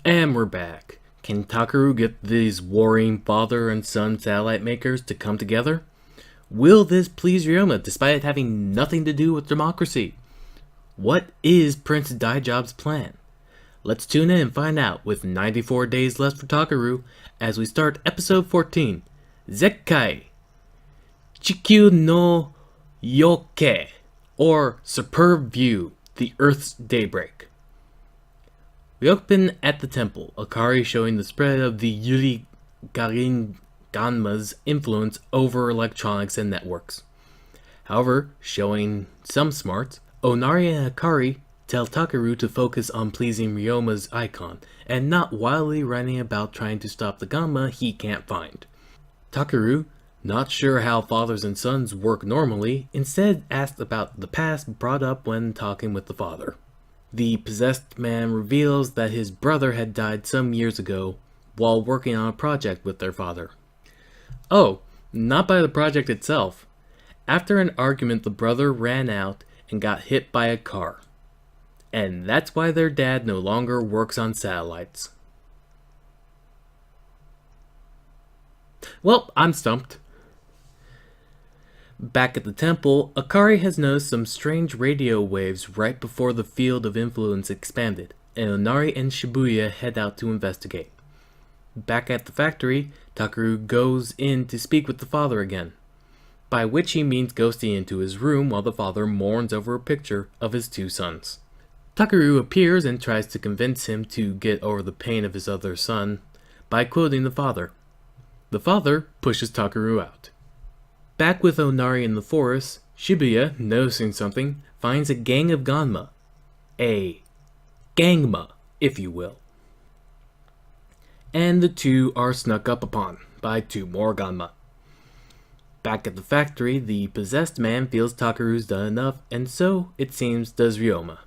And we're back. Can Takaru get these warring father and son satellite makers to come together? Will this please Ryoma despite it having nothing to do with democracy? What is Prince Daijob's plan? Let's tune in and find out with 94 days left for Takaru as we start episode 14, Zekkai Chikyu no Yoke, or Superb View, the Earth's Daybreak. We open at the temple, Akari showing the spread of the Yuri Ganma's influence over electronics and networks. However, showing some smarts, Onari and Akari tell Takaru to focus on pleasing Ryoma's icon, and not wildly running about trying to stop the Ganma he can't find. Takaru, not sure how fathers and sons work normally, instead asked about the past brought up when talking with the father. The possessed man reveals that his brother had died some years ago while working on a project with their father. Oh, not by the project itself. After an argument, the brother ran out and got hit by a car. And that's why their dad no longer works on satellites. Well, I'm stumped. Back at the temple, Akari has noticed some strange radio waves right before the field of influence expanded, and Onari and Shibuya head out to investigate. Back at the factory, Takaru goes in to speak with the father again, by which he means ghosting into his room while the father mourns over a picture of his two sons. Takaru appears and tries to convince him to get over the pain of his other son by quoting the father. The father pushes Takaru out. Back with Onari in the forest, Shibuya, noticing something, finds a gang of Ganma. A gangma, if you will. And the two are snuck up upon by two more Ganma. Back at the factory, the possessed man feels Takaru's done enough, and so, it seems, does Ryoma.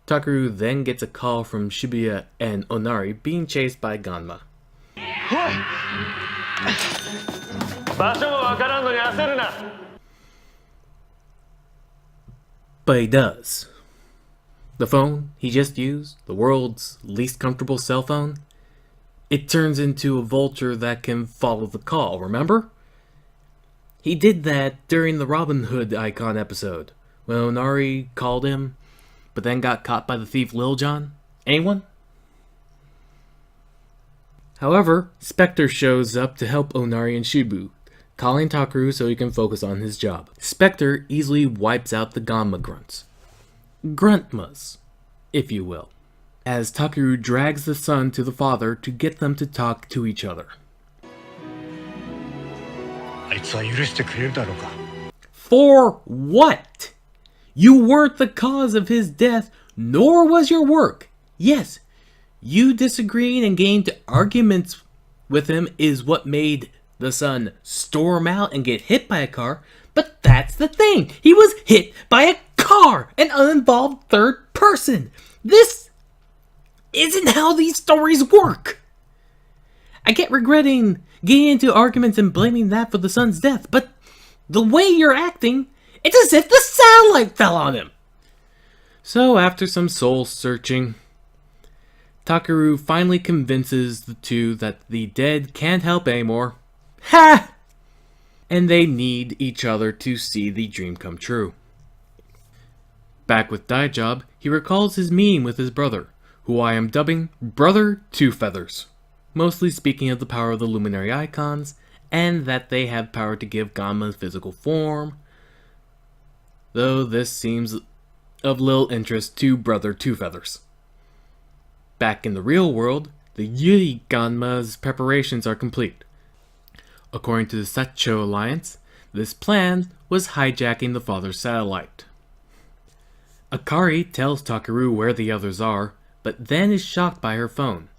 Takaru then gets a call from Shibuya and Onari being chased by Ganma. But he does. The phone he just used, the world's least comfortable cell phone, it turns into a vulture that can follow the call, remember? He did that during the Robin Hood icon episode, when Onari called him, but then got caught by the thief Lil Jon. Anyone? However, Spectre shows up to help Onari and Shibu, calling Takaru so he can focus on his job. Spectre easily wipes out the Ganma grunts. Gruntmas, if you will, as Takaru drags the son to the father to get them to talk to each other. For what? You weren't the cause of his death, nor was your work. Yes, you disagreeing and getting into arguments with him is what made the son storm out and get hit by a car, but that's the thing. He was hit by a car, an uninvolved third person. This isn't how these stories work. I get regretting getting into arguments and blaming that for the son's death, but the way you're acting, it's as if the satellite fell on him. So after some soul searching, Takaru finally convinces the two that the dead can't help anymore. Ha! And they need each other to see the dream come true. Back with Daijob, he recalls his meeting with his brother, who I am dubbing Brother Two Feathers, mostly speaking of the power of the luminary icons, and that they have power to give Ganma physical form, though this seems of little interest to Brother Two Feathers. Back in the real world, the Yuri Ganma's preparations are complete. According to the Sacho Alliance, this plan was hijacking the father's satellite. Akari tells Takaru where the others are, but then is shocked by her phone,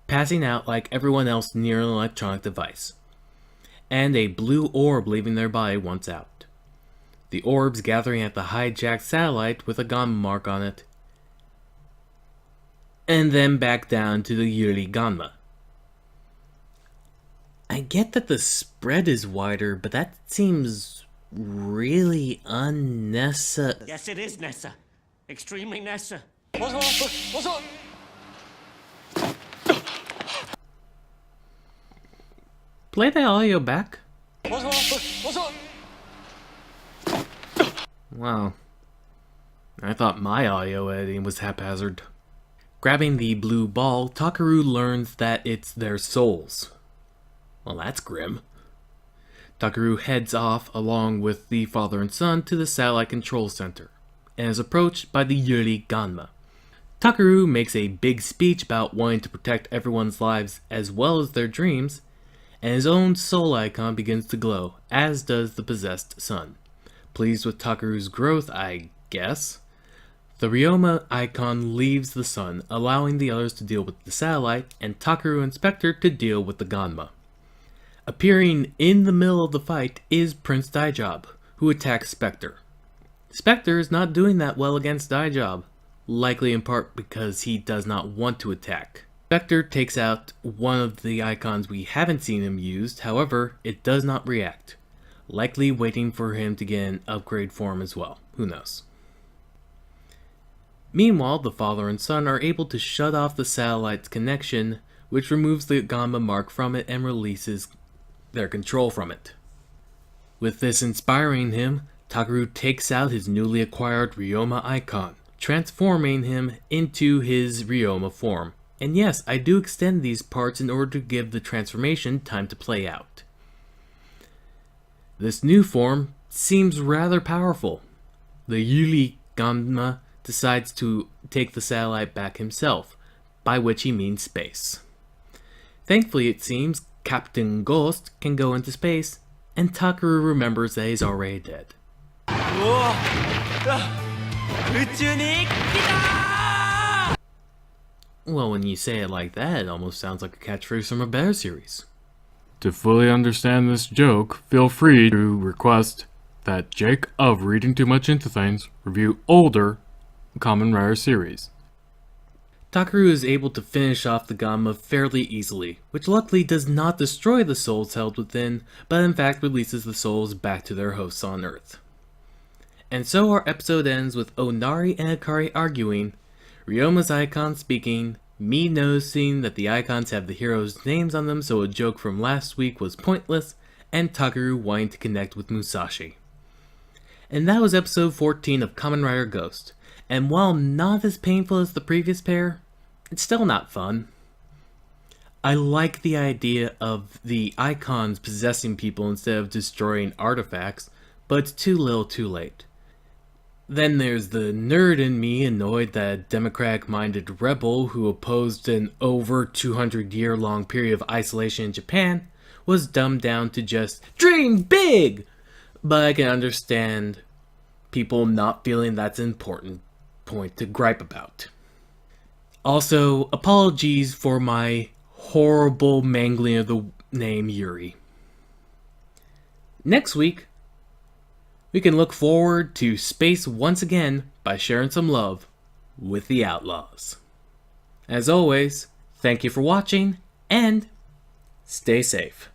passing out like everyone else near an electronic device, and a blue orb leaving their body once out. The orbs gathering at the hijacked satellite with a Ganma mark on it, and then back down to the Yuri Ganma. I get that the spread is wider, but that seems really unnecessary. Yes, it is, Nessa. Extremely Nessa. Play the audio back. Wow. I thought my audio editing was haphazard. Grabbing the blue ball, Takaru learns that it's their souls. Well, that's grim. Takaru heads off along with the father and son to the satellite control center, and is approached by the Yuri Ganma. Takaru makes a big speech about wanting to protect everyone's lives as well as their dreams, and his own soul icon begins to glow, as does the possessed son. Pleased with Takaru's growth, I guess, the Ryoma icon leaves the sun, allowing the others to deal with the satellite, and Takaru and Spectre to deal with the Ganma. Appearing in the middle of the fight is Prince Daijab, who attacks Spectre. Spectre is not doing that well against Daijab, likely in part because he does not want to attack. Spectre takes out one of the icons we haven't seen him used, however, it does not react. Likely waiting for him to get an upgrade form as well, who knows. Meanwhile, the father and son are able to shut off the satellite's connection, which removes the Ganma mark from it and releases their control from it. With this inspiring him, Takaru takes out his newly acquired Ryoma icon, transforming him into his Ryoma form. And yes, I do extend these parts in order to give the transformation time to play out. This new form seems rather powerful. The Yuri Ganma decides to take the satellite back himself, by which he means space. Thankfully, it seems Captain Ghost can go into space, and Takaru remembers that he's already dead. Well, when you say it like that, it almost sounds like a catchphrase from a better series. To fully understand this joke, feel free to request that Jake of Reading Too Much Into Things review older Kamen Rider series. Takaru is able to finish off the Ganma fairly easily, which luckily does not destroy the souls held within, but in fact releases the souls back to their hosts on Earth. And so our episode ends with Onari and Akari arguing, Ryoma's icon speaking, me noticing that the icons have the heroes' names on them so a joke from last week was pointless, and Takaru wanting to connect with Musashi. And that was episode 14 of Kamen Rider Ghost, and while not as painful as the previous pair, it's still not fun. I like the idea of the icons possessing people instead of destroying artifacts, but it's too little too late. Then there's the nerd in me annoyed that a democratic-minded rebel who opposed an over 200-year-long period of isolation in Japan was dumbed down to just dream big! But I can understand people not feeling that's an important point to gripe about. Also, apologies for my horrible mangling of the name Yuri. Next week, we can look forward to space once again by sharing some love with the Outlaws. As always, thank you for watching, and stay safe.